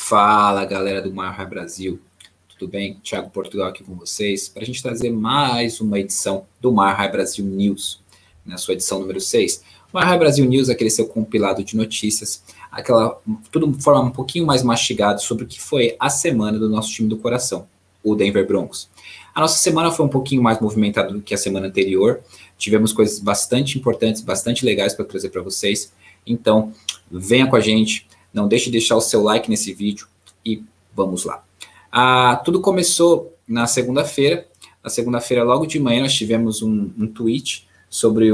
Fala, galera do Mar Brasil, tudo bem? Thiago Portugal aqui com vocês, para a gente trazer mais uma edição do Mar Brasil News, na sua edição número 6. O Mar Brasil News é aquele seu compilado de notícias, tudo de forma um pouquinho mais mastigado sobre o que foi a semana do nosso time do coração, o Denver Broncos. A nossa semana foi um pouquinho mais movimentada do que a semana anterior, tivemos coisas bastante importantes, bastante legais para trazer para vocês, então venha com a gente. Não deixe de deixar o seu like nesse vídeo e vamos lá. Tudo começou na segunda-feira. Na segunda-feira, logo de manhã, nós tivemos um tweet sobre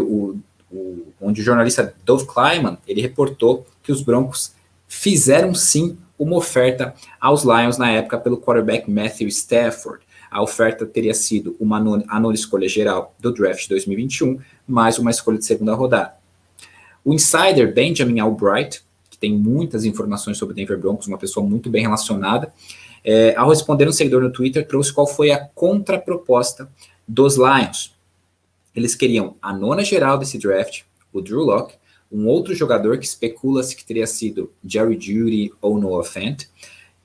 onde o jornalista Dov Kleiman, ele reportou que os Broncos fizeram sim uma oferta aos Lions na época pelo quarterback Matthew Stafford. A oferta teria sido a nona escolha geral do draft de 2021, mais uma escolha de segunda rodada. O insider Benjamin Albright, que tem muitas informações sobre o Denver Broncos, uma pessoa muito bem relacionada, ao responder um seguidor no Twitter, trouxe qual foi a contraproposta dos Lions. Eles queriam a nona geral desse draft, o Drew Lock, um outro jogador que especula-se que teria sido Jerry Jeudy ou Noah Fant,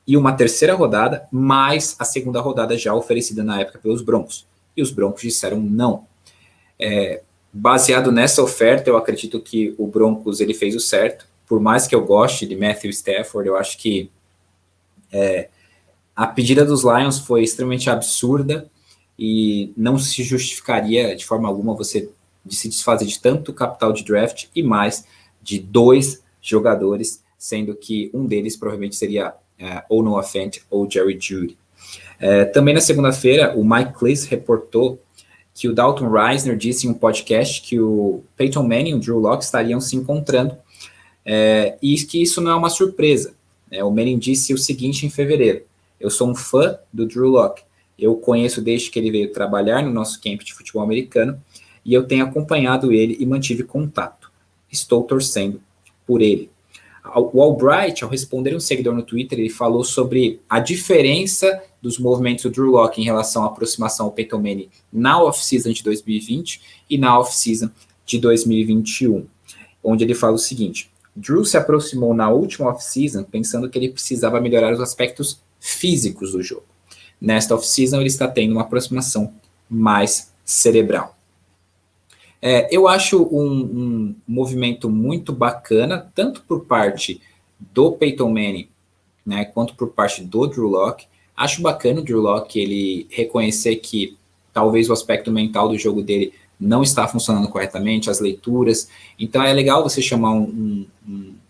e uma terceira rodada, mais a segunda rodada já oferecida na época pelos Broncos. E os Broncos disseram não. Baseado nessa oferta, eu acredito que o Broncos ele fez o certo. Por mais que eu goste de Matthew Stafford, eu acho que a pedida dos Lions foi extremamente absurda e não se justificaria de forma alguma você se desfazer de tanto capital de draft e mais de 2 jogadores, sendo que um deles provavelmente seria ou Noah Fant ou Jerry Jeudy. Também na segunda-feira, o Mike Klis reportou que o Dalton Reisner disse em um podcast que o Peyton Manning e o Drew Lock estariam se encontrando, e que isso não é uma surpresa. O Manning disse o seguinte em fevereiro: eu sou um fã do Drew Lock, eu conheço desde que ele veio trabalhar no nosso camp de futebol americano, e eu tenho acompanhado ele e mantive contato. Estou torcendo por ele. O Albright, ao responder um seguidor no Twitter, ele falou sobre a diferença dos movimentos do Drew Lock em relação à aproximação ao Peyton Manning na off-season de 2020 e na off-season de 2021, onde ele fala o seguinte: Drew se aproximou na última off-season pensando que ele precisava melhorar os aspectos físicos do jogo. Nesta off-season ele está tendo uma aproximação mais cerebral. Eu acho um movimento muito bacana, tanto por parte do Peyton Manning, né, quanto por parte do Drew Lock. Acho bacana o Drew Lock ele reconhecer que talvez o aspecto mental do jogo dele não está funcionando corretamente, as leituras. Então é legal você chamar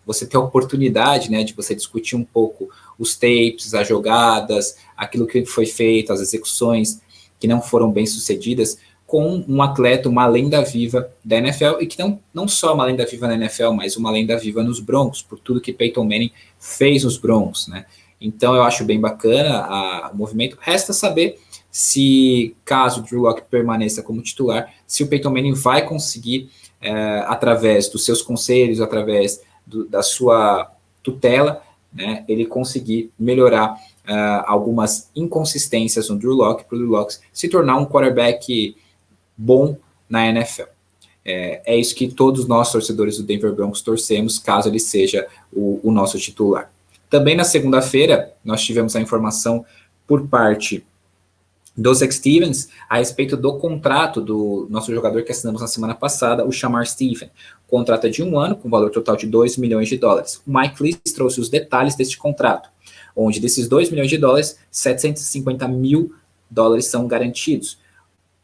você ter a oportunidade, né, de você discutir um pouco os tapes, as jogadas, aquilo que foi feito, as execuções que não foram bem sucedidas, com um atleta, uma lenda viva da NFL, e que não só uma lenda viva na NFL, mas uma lenda viva nos Broncos, por tudo que Peyton Manning fez nos Broncos, né? Então eu acho bem bacana o movimento. Resta saber se, caso o Drew Lock permaneça como titular, se o Peyton Manning vai conseguir, através dos seus conselhos, através da sua tutela, né, ele conseguir melhorar algumas inconsistências no Drew Lock, para o Drew Lock se tornar um quarterback bom na NFL. É isso que todos nós, torcedores do Denver Broncos, torcemos, caso ele seja o nosso titular. Também na segunda-feira, nós tivemos a informação por parte do Zach Stevens a respeito do contrato do nosso jogador que assinamos na semana passada, o Shamar Stephen. O contrato é de 1 ano, com valor total de $2 milhões. O Mike Lee trouxe os detalhes deste contrato, onde desses $2 milhões, $750 mil são garantidos.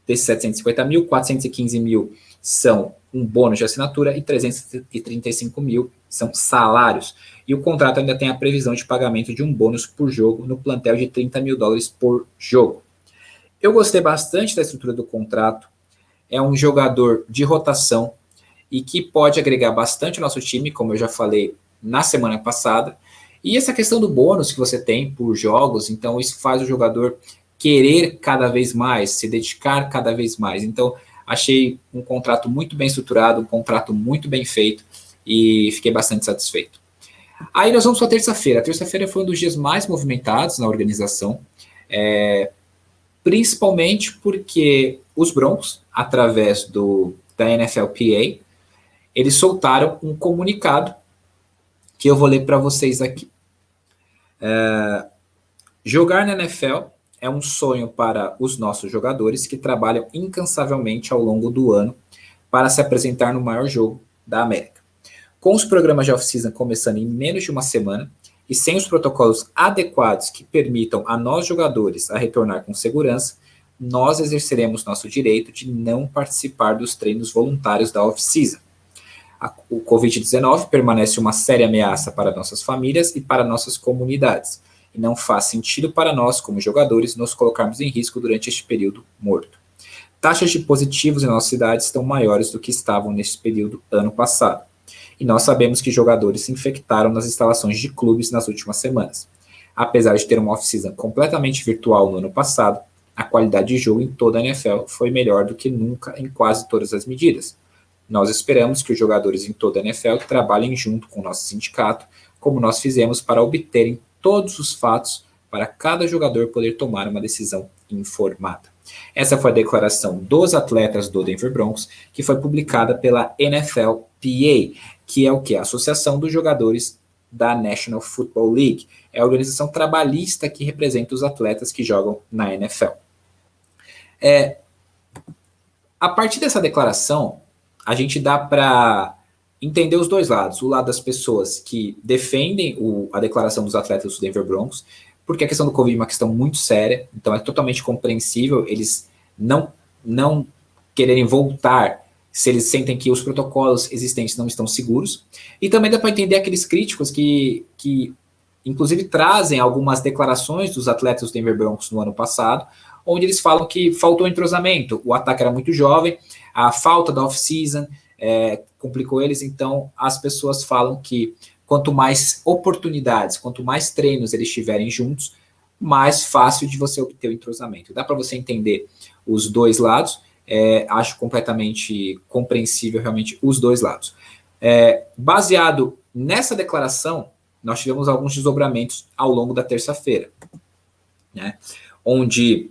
Desses 750 mil, 415 mil são um bônus de assinatura e 335 mil são salários. E o contrato ainda tem a previsão de pagamento de um bônus por jogo no plantel de $30 mil por jogo. Eu gostei bastante da estrutura do contrato. É um jogador de rotação e que pode agregar bastante ao nosso time, como eu já falei na semana passada. E essa questão do bônus que você tem por jogos, então isso faz o jogador querer cada vez mais, se dedicar cada vez mais. Então, achei um contrato muito bem estruturado, um contrato muito bem feito e fiquei bastante satisfeito. Aí nós vamos para a terça-feira. A terça-feira foi um dos dias mais movimentados na organização, principalmente porque os Broncos, através da NFLPA, eles soltaram um comunicado que eu vou ler para vocês aqui. Jogar na NFL é um sonho para os nossos jogadores que trabalham incansavelmente ao longo do ano para se apresentar no maior jogo da América. Com os programas de off-season começando em menos de uma semana e sem os protocolos adequados que permitam a nós jogadores a retornar com segurança, nós exerceremos nosso direito de não participar dos treinos voluntários da off-season. O Covid-19 permanece uma séria ameaça para nossas famílias e para nossas comunidades, e não faz sentido para nós, como jogadores, nos colocarmos em risco durante este período morto. Taxas de positivos em nossa cidade estão maiores do que estavam neste período ano passado, e nós sabemos que jogadores se infectaram nas instalações de clubes nas últimas semanas. Apesar de ter uma off-season completamente virtual no ano passado, a qualidade de jogo em toda a NFL foi melhor do que nunca em quase todas as medidas. Nós esperamos que os jogadores em toda a NFL trabalhem junto com o nosso sindicato, como nós fizemos para obterem todos os fatos para cada jogador poder tomar uma decisão informada. Essa foi a declaração dos atletas do Denver Broncos, que foi publicada pela NFLPA, que é o que? A Associação dos Jogadores da National Football League. É a organização trabalhista que representa os atletas que jogam na NFL. A partir dessa declaração, a gente dá para entender os dois lados. O lado das pessoas que defendem a declaração dos atletas do Denver Broncos, porque a questão do Covid é uma questão muito séria, então é totalmente compreensível eles não quererem voltar se eles sentem que os protocolos existentes não estão seguros. E também dá para entender aqueles críticos que inclusive trazem algumas declarações dos atletas do Denver Broncos no ano passado, onde eles falam que faltou entrosamento, o ataque era muito jovem, a falta da off-season complicou eles, então as pessoas falam que quanto mais oportunidades, quanto mais treinos eles estiverem juntos, mais fácil de você obter o entrosamento. Dá para você entender os dois lados, acho completamente compreensível realmente os dois lados. Baseado nessa declaração, nós tivemos alguns desdobramentos ao longo da terça-feira, né, onde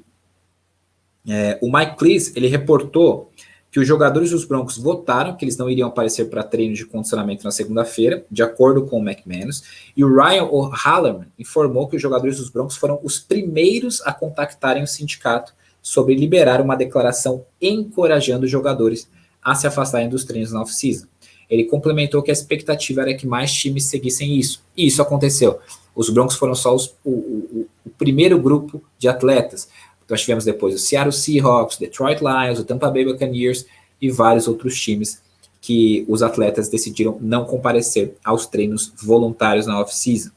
o Mike Cleese, ele reportou que os jogadores dos Broncos votaram que eles não iriam aparecer para treino de condicionamento na segunda-feira, de acordo com o McManus, e o Ryan O'Halloran informou que os jogadores dos Broncos foram os primeiros a contactarem o sindicato sobre liberar uma declaração encorajando os jogadores a se afastarem dos treinos na off-season. Ele complementou que a expectativa era que mais times seguissem isso, e isso aconteceu. Os Broncos foram só o primeiro grupo de atletas. Nós tivemos depois o Seattle Seahawks, Detroit Lions, o Tampa Bay Buccaneers e vários outros times que os atletas decidiram não comparecer aos treinos voluntários na off-season.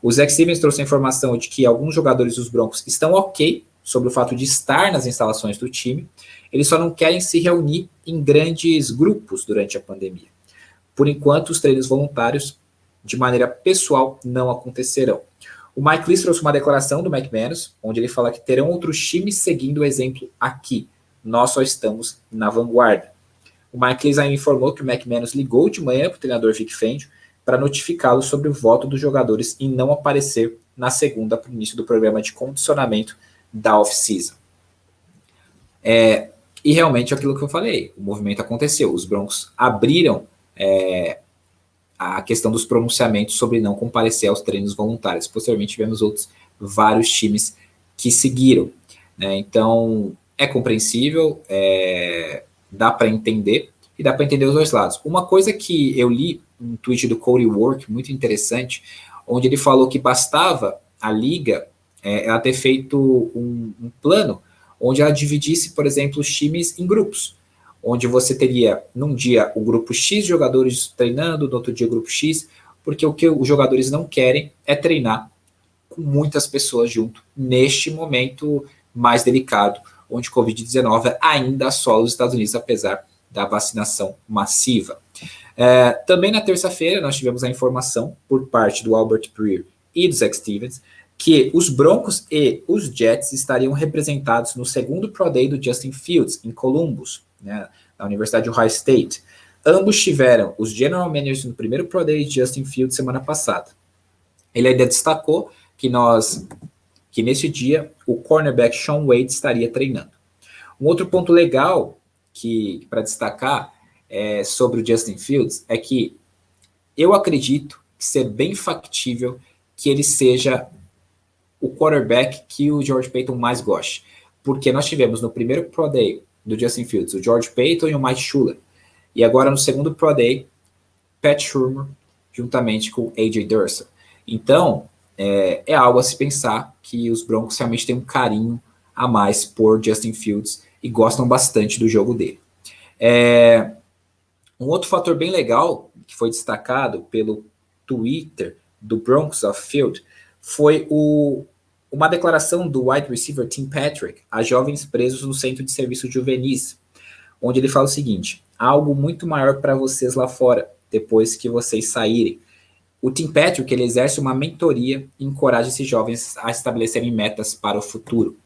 O Zach Stevens trouxe a informação de que alguns jogadores dos Broncos estão ok sobre o fato de estar nas instalações do time, eles só não querem se reunir em grandes grupos durante a pandemia. Por enquanto, os treinos voluntários, de maneira pessoal, não acontecerão. O Mike Cleese trouxe uma declaração do McManus, onde ele fala que terão outros times seguindo o exemplo aqui. Nós só estamos na vanguarda. O Mike Cleese ainda informou que o McManus ligou de manhã para o treinador Vic Fangio para notificá-lo sobre o voto dos jogadores em não aparecer na segunda para o início do programa de condicionamento da off-season. E realmente é aquilo que eu falei, o movimento aconteceu. Os Broncos abriram a questão dos pronunciamentos sobre não comparecer aos treinos voluntários. Posteriormente tivemos vários times que seguiram, né? Então é compreensível, dá para entender e dá para entender os dois lados. Uma coisa que eu li um tweet do Cody Work muito interessante, onde ele falou que bastava a liga ela ter feito um plano onde ela dividisse, por exemplo, os times em grupos, onde você teria, num dia, o grupo X de jogadores treinando, no outro dia o grupo X, porque o que os jogadores não querem é treinar com muitas pessoas junto, neste momento mais delicado, onde o Covid-19 ainda assola os Estados Unidos, apesar da vacinação massiva. Também na terça-feira, nós tivemos a informação, por parte do Albert Breer e do Zach Stevens, que os Broncos e os Jets estariam representados no segundo Pro Day do Justin Fields, em Columbus, né, na Universidade de Ohio State. Ambos tiveram os General Managers no primeiro Pro Day de Justin Fields semana passada. Ele ainda destacou que nesse dia o cornerback Shaun Wade estaria treinando. Um outro ponto legal para destacar sobre o Justin Fields é que eu acredito que ser bem factível que ele seja o quarterback que o George Paton mais goste. Porque nós tivemos no primeiro Pro Day do Justin Fields o George Paton e o Mike Schuller. E agora no segundo Pro Day, Pat Shurmur, juntamente com A.J. Durso. Então, é algo a se pensar que os Broncos realmente têm um carinho a mais por Justin Fields e gostam bastante do jogo dele. Um outro fator bem legal que foi destacado pelo Twitter do Broncos of Field foi uma declaração do wide receiver Tim Patrick a jovens presos no Centro de Serviços Juvenis, onde ele fala o seguinte: há algo muito maior para vocês lá fora, depois que vocês saírem. O Tim Patrick, ele exerce uma mentoria e encoraja esses jovens a estabelecerem metas para o futuro.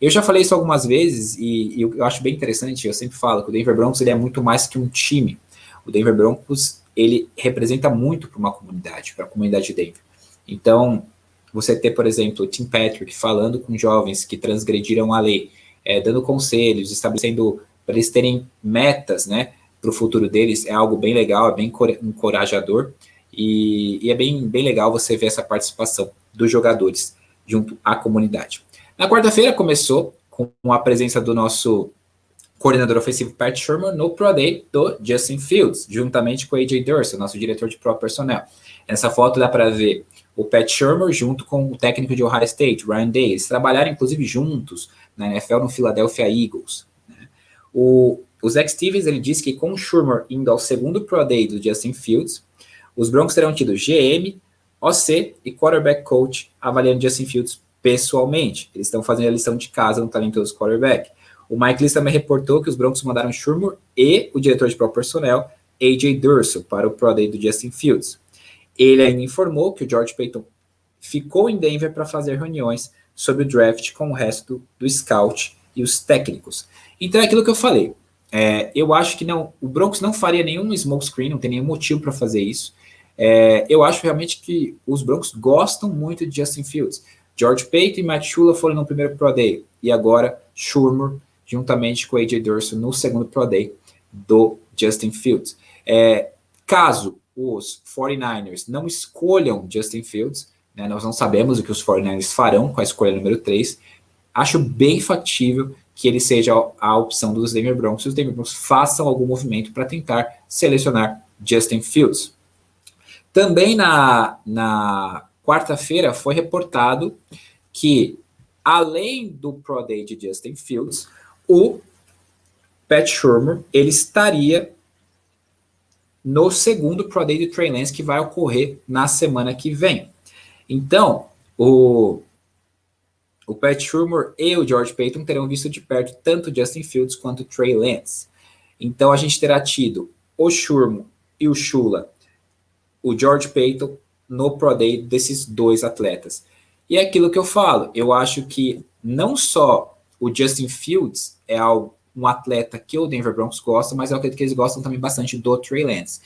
Eu já falei isso algumas vezes e eu acho bem interessante, eu sempre falo que o Denver Broncos ele é muito mais que um time. O Denver Broncos, ele representa muito para uma comunidade, para a comunidade de Denver. Então, você ter, por exemplo, o Tim Patrick falando com jovens que transgrediram a lei, dando conselhos, estabelecendo para eles terem metas, né, para o futuro deles, é algo bem legal, é bem encorajador. E é bem legal você ver essa participação dos jogadores junto à comunidade. Na quarta-feira começou com a presença do nosso coordenador ofensivo Pat Shurmur no Pro Day do Justin Fields, juntamente com o A.J. Durso, nosso diretor de Pro Personnel. Nessa foto dá para ver o Pat Shurmur junto com o técnico de Ohio State, Ryan Day. Eles trabalharam inclusive juntos na NFL no Philadelphia Eagles. O Zach Stevens ele disse que com o Shurmur indo ao segundo Pro Day do Justin Fields, os Broncos terão tido GM, OC e quarterback coach avaliando Justin Fields pessoalmente. Eles estão fazendo a lição de casa no talentoso quarterback. O Mike Leach também reportou que os Broncos mandaram Shurmur e o diretor de Pro Personnel, A.J. Durso, para o Pro Day do Justin Fields. Ele ainda informou que o George Paton ficou em Denver para fazer reuniões sobre o draft com o resto do scout e os técnicos. Então é aquilo que eu falei. Eu acho que não, o Broncos não faria nenhum smokescreen, não tem nenhum motivo para fazer isso. Eu acho realmente que os Broncos gostam muito de Justin Fields. George Paton e Matt Shula foram no primeiro Pro Day, e agora Shurmur, juntamente com A.J. Durso, no segundo Pro Day do Justin Fields. Caso os 49ers não escolham Justin Fields, né, nós não sabemos o que os 49ers farão com a escolha número 3, acho bem factível que ele seja a opção dos Denver Broncos, e os Denver Broncos façam algum movimento para tentar selecionar Justin Fields. Também na quarta-feira foi reportado que, além do Pro Day de Justin Fields, o Pat Shurmur ele estaria no segundo Pro Day de Trey Lance, que vai ocorrer na semana que vem. Então, o Pat Shurmur e o George Paton terão visto de perto tanto Justin Fields quanto Trey Lance. Então, a gente terá tido o Shurmur e o Shula, o George Paton, no Pro Day desses dois atletas. E é aquilo que eu falo, eu acho que não só o Justin Fields é um atleta que o Denver Broncos gosta, mas é o que eles gostam também bastante do Trey Lance.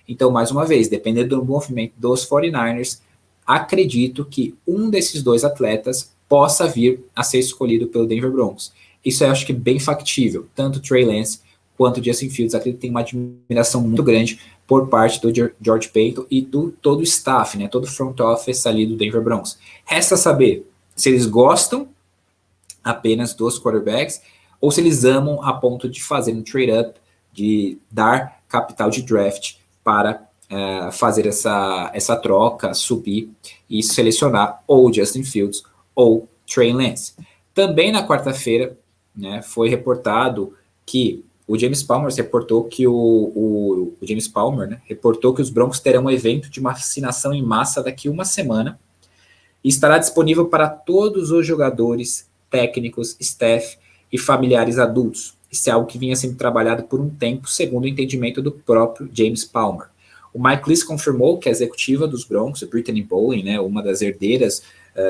Então, mais uma vez, dependendo do movimento dos 49ers, acredito que um desses dois atletas possa vir a ser escolhido pelo Denver Broncos. Isso eu acho que é bem factível, tanto o Trey Lance quanto o Justin Fields. Acredito que tem uma admiração muito grande por parte do George Paton e do todo o staff, né, todo o front office ali do Denver Broncos. Resta saber se eles gostam apenas dos quarterbacks ou se eles amam a ponto de fazer um trade-up, de dar capital de draft para fazer essa troca, subir e selecionar ou Justin Fields ou Trey Lance. Também na quarta-feira, né, foi reportado que o James Palmer reportou que o James Palmer, né, reportou que os Broncos terão um evento de vacinação em massa daqui a uma semana e estará disponível para todos os jogadores, técnicos, staff e familiares adultos. Isso é algo que vinha sendo trabalhado por um tempo, segundo o entendimento do próprio James Palmer. O Mike Leach confirmou que a executiva dos Broncos, Brittany Bowlen, né, uma das herdeiras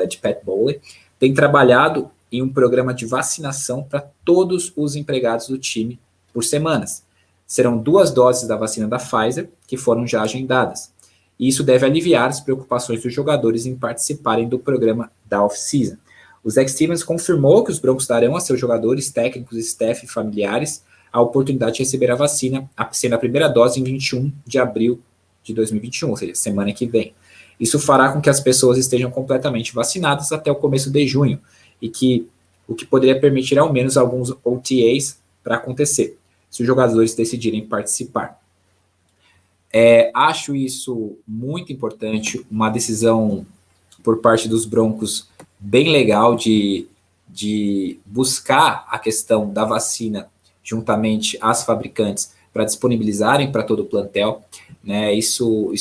de Pat Bowlen, tem trabalhado em um programa de vacinação para todos os empregados do time por semanas. Serão 2 doses da vacina da Pfizer que foram já agendadas. E isso deve aliviar as preocupações dos jogadores em participarem do programa da off-season. O Zach Stevens confirmou que os Broncos darão a seus jogadores, técnicos, staff e familiares a oportunidade de receber a vacina, sendo a primeira dose em 21 de abril de 2021, ou seja, semana que vem. Isso fará com que as pessoas estejam completamente vacinadas até o começo de junho, e o que poderia permitir ao menos alguns OTAs para acontecer, se os jogadores decidirem participar. Acho isso muito importante, uma decisão por parte dos Broncos bem legal de buscar a questão da vacina juntamente às fabricantes para disponibilizarem para todo o plantel, né? Isso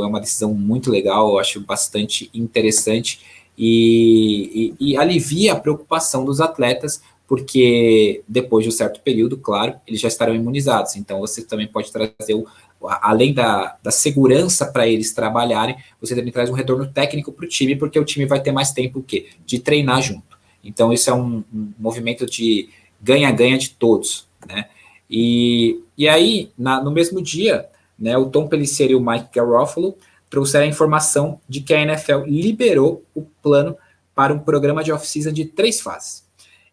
é uma decisão muito legal, eu acho bastante interessante e alivia a preocupação dos atletas, porque depois de um certo período, claro, eles já estarão imunizados, então você também pode trazer além da segurança para eles trabalharem, você também traz um retorno técnico para o time, porque o time vai ter mais tempo de treinar junto. Então, isso é um movimento de ganha-ganha de todos, né? E aí, no mesmo dia, né, o Tom Pelissero e o Mike Garofalo trouxeram a informação de que a NFL liberou o plano para um programa de off-season de 3 fases.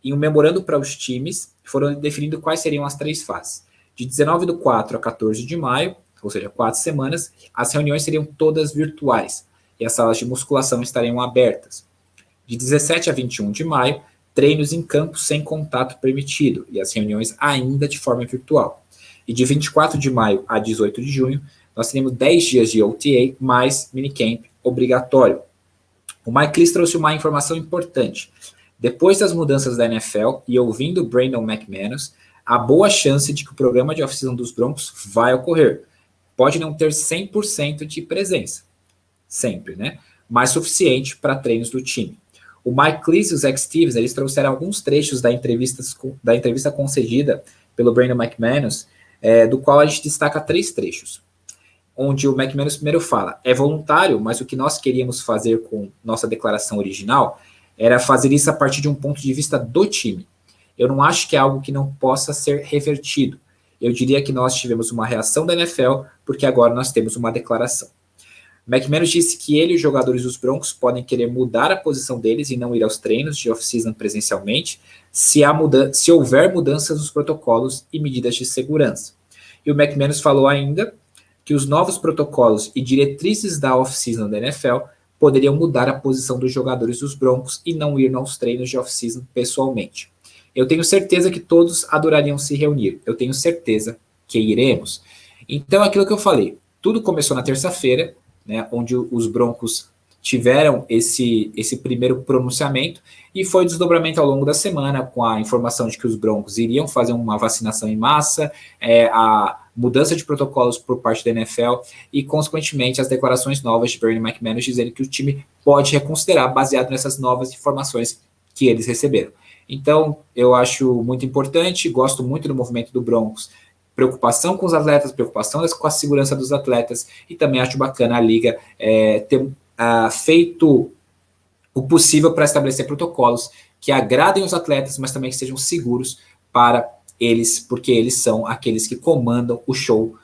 Em um memorando para os times, foram definidos quais seriam as 3 fases. De 19/4 a 14 de maio, ou seja, 4 semanas, as reuniões seriam todas virtuais e as salas de musculação estariam abertas. De 17 a 21 de maio, treinos em campo sem contato permitido e as reuniões ainda de forma virtual. E de 24 de maio a 18 de junho, nós teremos 10 dias de OTA mais minicamp obrigatório. O Mike Leach trouxe uma informação importante. Depois das mudanças da NFL e ouvindo Brandon McManus, há boa chance de que o programa de off-season dos Broncos vai ocorrer. Pode não ter 100% de presença, sempre, né? Mas suficiente para treinos do time. O Mike Leach e o Zach Stevens, eles trouxeram alguns trechos da entrevista concedida pelo Brandon McManus, do qual a gente destaca 3 trechos. Onde o McManus primeiro fala, é voluntário, mas o que nós queríamos fazer com nossa declaração original era fazer isso a partir de um ponto de vista do time. Eu não acho que é algo que não possa ser revertido. Eu diria que nós tivemos uma reação da NFL, porque agora nós temos uma declaração. McManus disse que ele e os jogadores dos Broncos podem querer mudar a posição deles e não ir aos treinos de off-season presencialmente, se houver mudanças nos protocolos e medidas de segurança. E o McManus falou ainda que os novos protocolos e diretrizes da off-season da NFL poderiam mudar a posição dos jogadores dos Broncos e não ir aos treinos de off-season pessoalmente. Eu tenho certeza que todos adorariam se reunir. Eu tenho certeza que iremos. Então, aquilo que eu falei, tudo começou na terça-feira, né, onde os Broncos tiveram esse primeiro pronunciamento e foi desdobramento ao longo da semana com a informação de que os Broncos iriam fazer uma vacinação em massa, a mudança de protocolos por parte da NFL e, consequentemente, as declarações novas de Brandon McManus dizendo que o time pode reconsiderar baseado nessas novas informações que eles receberam. Então, eu acho muito importante, gosto muito do movimento do Broncos, preocupação com os atletas, preocupação com a segurança dos atletas, e também acho bacana a Liga ter feito o possível para estabelecer protocolos que agradem os atletas, mas também que sejam seguros para eles, porque eles são aqueles que comandam o show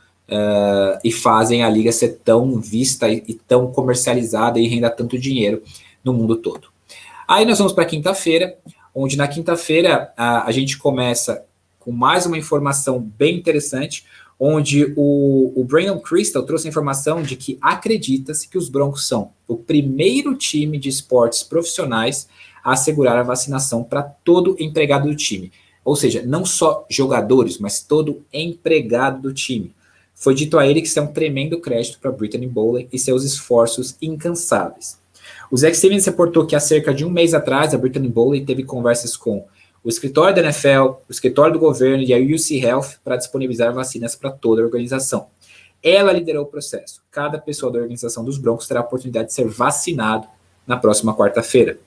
e fazem a Liga ser tão vista e tão comercializada e renda tanto dinheiro no mundo todo. Aí nós vamos para quinta-feira, onde na quinta-feira a gente começa com mais uma informação bem interessante, onde o Brandon Crystal trouxe a informação de que acredita-se que os Broncos são o primeiro time de esportes profissionais a assegurar a vacinação para todo empregado do time. Ou seja, não só jogadores, mas todo empregado do time. Foi dito a ele que isso é um tremendo crédito para Brittany Bowley e seus esforços incansáveis. O Zach Stevens reportou que há cerca de um mês atrás, a Brittany Bowley teve conversas com o escritório da NFL, o escritório do governo e a UC Health para disponibilizar vacinas para toda a organização. Ela liderou o processo. Cada pessoa da organização dos Broncos terá a oportunidade de ser vacinado na próxima quarta-feira.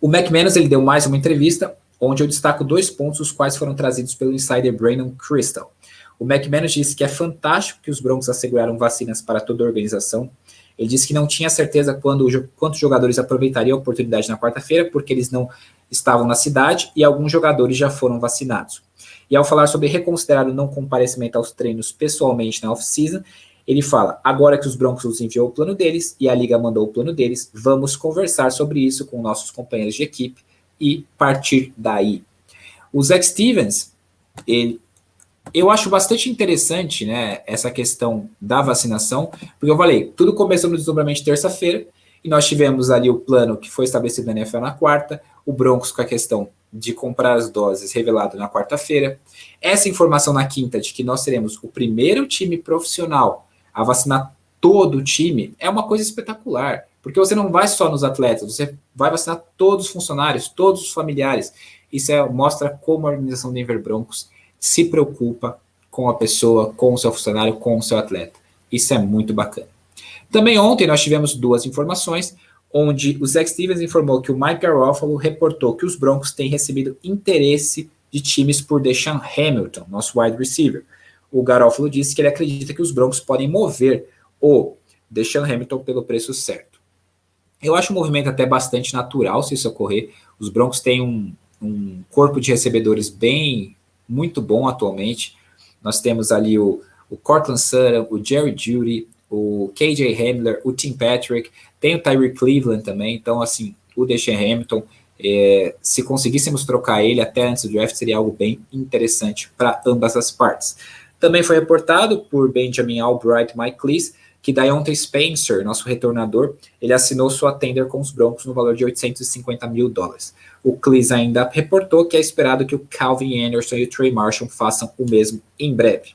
O McManus ele deu mais uma entrevista, onde eu destaco 2 pontos, os quais foram trazidos pelo insider Brandon Crystal. O McManus disse que é fantástico que os Broncos asseguraram vacinas para toda a organização. Ele disse que não tinha certeza quantos jogadores aproveitariam a oportunidade na quarta-feira, porque eles não estavam na cidade e alguns jogadores já foram vacinados. E ao falar sobre reconsiderar o não comparecimento aos treinos pessoalmente na off-season, ele fala, agora que os Broncos nos enviou o plano deles e a Liga mandou o plano deles, vamos conversar sobre isso com nossos companheiros de equipe e partir daí. O Zach Stevens, ele Eu acho bastante interessante, né, essa questão da vacinação, porque eu falei, tudo começou no desdobramento de terça-feira, e nós tivemos ali o plano que foi estabelecido na NFL na quarta, o Broncos com a questão de comprar as doses revelado na quarta-feira, essa informação na quinta de que nós teremos o primeiro time profissional a vacinar todo o time, é uma coisa espetacular, porque você não vai só nos atletas, você vai vacinar todos os funcionários, todos os familiares. Isso mostra como a organização Denver Broncos se preocupa com a pessoa, com o seu funcionário, com o seu atleta. Isso é muito bacana. Também ontem nós tivemos duas informações, onde o Zach Stevens informou que o Mike Garofalo reportou que os Broncos têm recebido interesse de times por Deshaun Hamilton, nosso wide receiver. O Garofalo disse que ele acredita que os Broncos podem mover o Deshaun Hamilton pelo preço certo. Eu acho um movimento até bastante natural se isso ocorrer. Os Broncos têm um corpo de recebedores muito bom atualmente. Nós temos ali o Cortland Sutton, o Jerry Jeudy, o KJ Hamler, o Tim Patrick, tem o Tyree Cleveland também. Então, assim, o Deshaun Hamilton, se conseguíssemos trocar ele até antes do draft, seria algo bem interessante para ambas as partes. Também foi reportado por Benjamin Albright Mike Lees que Diontae Spencer, nosso retornador, ele assinou sua tender com os Broncos no valor de $850 mil. O Cleese ainda reportou que é esperado que o Calvin Anderson e o Trey Marshall façam o mesmo em breve.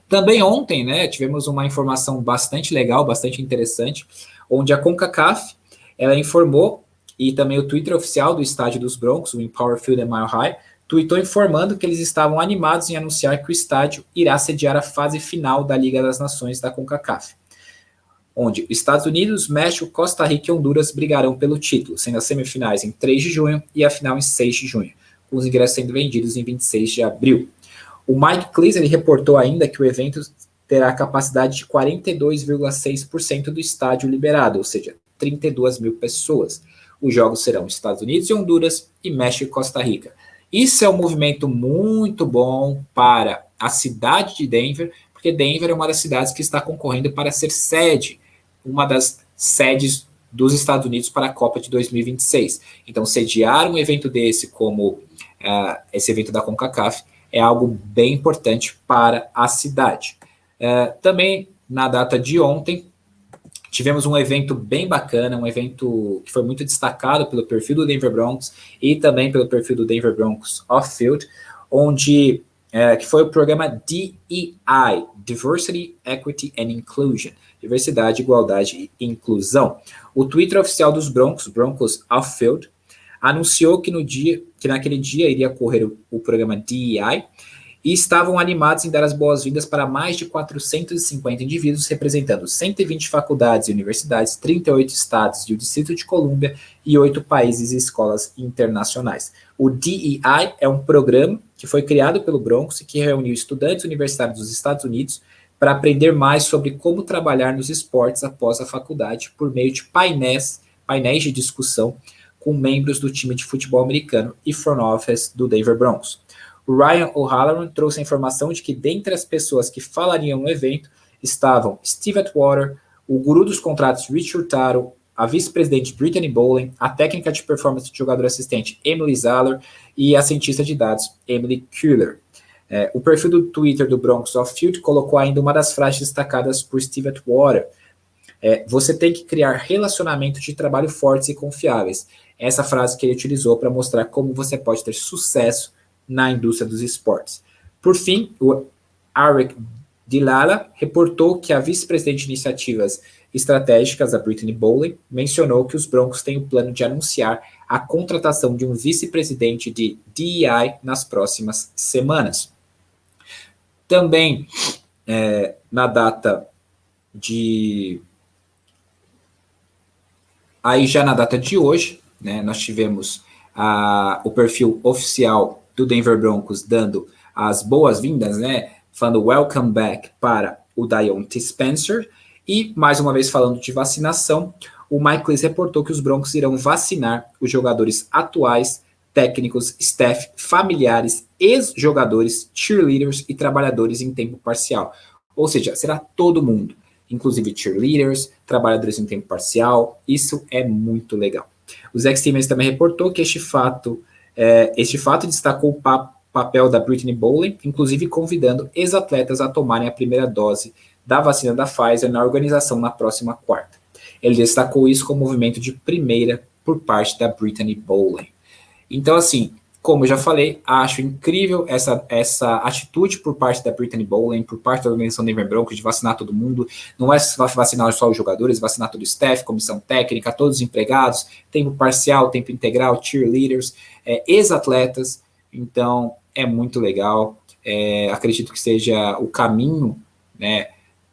Também ontem, né, tivemos uma informação bastante legal, bastante interessante, onde a CONCACAF, ela informou, e também o Twitter oficial do estádio dos Broncos, o Empower Field at Mile High, tweetou informando que eles estavam animados em anunciar que o estádio irá sediar a fase final da Liga das Nações da CONCACAF, onde Estados Unidos, México, Costa Rica e Honduras brigarão pelo título, sendo as semifinais em 3 de junho e a final em 6 de junho, com os ingressos sendo vendidos em 26 de abril. O Mike Cleese reportou ainda que o evento terá capacidade de 42,6% do estádio liberado, ou seja, 32 mil pessoas. Os jogos serão Estados Unidos e Honduras e México e Costa Rica. Isso é um movimento muito bom para a cidade de Denver, porque Denver é uma das cidades que está concorrendo para ser sede, uma das sedes dos Estados Unidos para a Copa de 2026. Então, sediar um evento desse, como esse evento da CONCACAF, é algo bem importante para a cidade. Também, na data de ontem, tivemos um evento bem bacana, um evento que foi muito destacado pelo perfil do Denver Broncos e também pelo perfil do Denver Broncos Off-Field, onde que foi o programa DEI, Diversity, Equity and Inclusion, Diversidade, Igualdade e Inclusão. O Twitter oficial dos Broncos, Broncos Off-Field, anunciou que naquele dia iria ocorrer o programa DEI, e estavam animados em dar as boas-vindas para mais de 450 indivíduos, representando 120 faculdades e universidades, 38 estados e o Distrito de Colômbia e 8 países e escolas internacionais. O DEI é um programa que foi criado pelo Broncos e que reuniu estudantes universitários dos Estados Unidos para aprender mais sobre como trabalhar nos esportes após a faculdade por meio de painéis de discussão com membros do time de futebol americano e front office do Denver Broncos. O Ryan O'Halloran trouxe a informação de que dentre as pessoas que falariam no evento estavam Steve Atwater, o guru dos contratos Richard Hurtado, a vice-presidente Brittany Bowling, a técnica de performance de jogador assistente Emily Zaller e a cientista de dados Emily Kuehler. O perfil do Twitter do Broncos Off-Field colocou ainda uma das frases destacadas por Steve Atwater. Você tem que criar relacionamentos de trabalho fortes e confiáveis. Essa frase que ele utilizou para mostrar como você pode ter sucesso na indústria dos esportes. Por fim, o Arik Dillala reportou que a vice-presidente de iniciativas estratégicas, a Brittany Bowling, mencionou que os Broncos têm o plano de anunciar a contratação de um vice-presidente de DEI nas próximas semanas. Também, na data de... Aí já na data de hoje, né, nós tivemos o perfil oficial do Denver Broncos dando as boas-vindas, né, falando welcome back para o Diontae Spencer, e mais uma vez falando de vacinação, o Mike Cleese reportou que os Broncos irão vacinar os jogadores atuais, técnicos, staff, familiares, ex-jogadores, cheerleaders e trabalhadores em tempo parcial. Ou seja, será todo mundo, inclusive cheerleaders, trabalhadores em tempo parcial. Isso é muito legal. O Zach Stevens também reportou que este fato destacou papel da Brittany Bowlen, inclusive convidando ex-atletas a tomarem a primeira dose da vacina da Pfizer na organização na próxima quarta. Ele destacou isso como movimento de primeira por parte da Brittany Bowlen. Então, assim, como eu já falei, acho incrível essa atitude por parte da Brittany Bowlen, por parte da organização Denver Broncos, de vacinar todo mundo. Não é vacinar só os jogadores, vacinar todo o staff, comissão técnica, todos os empregados, tempo parcial, tempo integral, cheerleaders, ex-atletas. Então, é muito legal. Acredito que seja o caminho, né,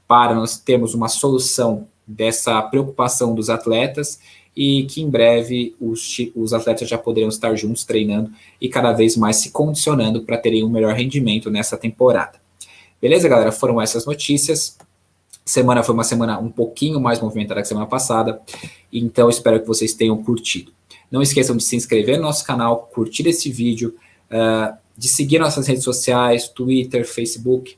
para nós termos uma solução dessa preocupação dos atletas e que em breve os atletas já poderão estar juntos treinando e cada vez mais se condicionando para terem um melhor rendimento nessa temporada. Beleza, galera? Foram essas notícias. Semana foi uma semana um pouquinho mais movimentada que a semana passada, então espero que vocês tenham curtido. Não esqueçam de se inscrever no nosso canal, curtir esse vídeo, de seguir nossas redes sociais, Twitter, Facebook,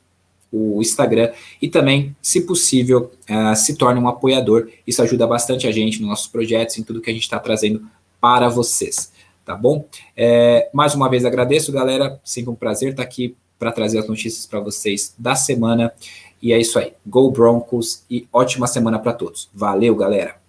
o Instagram, e também, se possível, se torne um apoiador. Isso ajuda bastante a gente nos nossos projetos, em tudo que a gente está trazendo para vocês, tá bom? Mais uma vez agradeço, galera, sempre um prazer estar aqui para trazer as notícias para vocês da semana, e é isso aí, Go Broncos, e ótima semana para todos. Valeu, galera!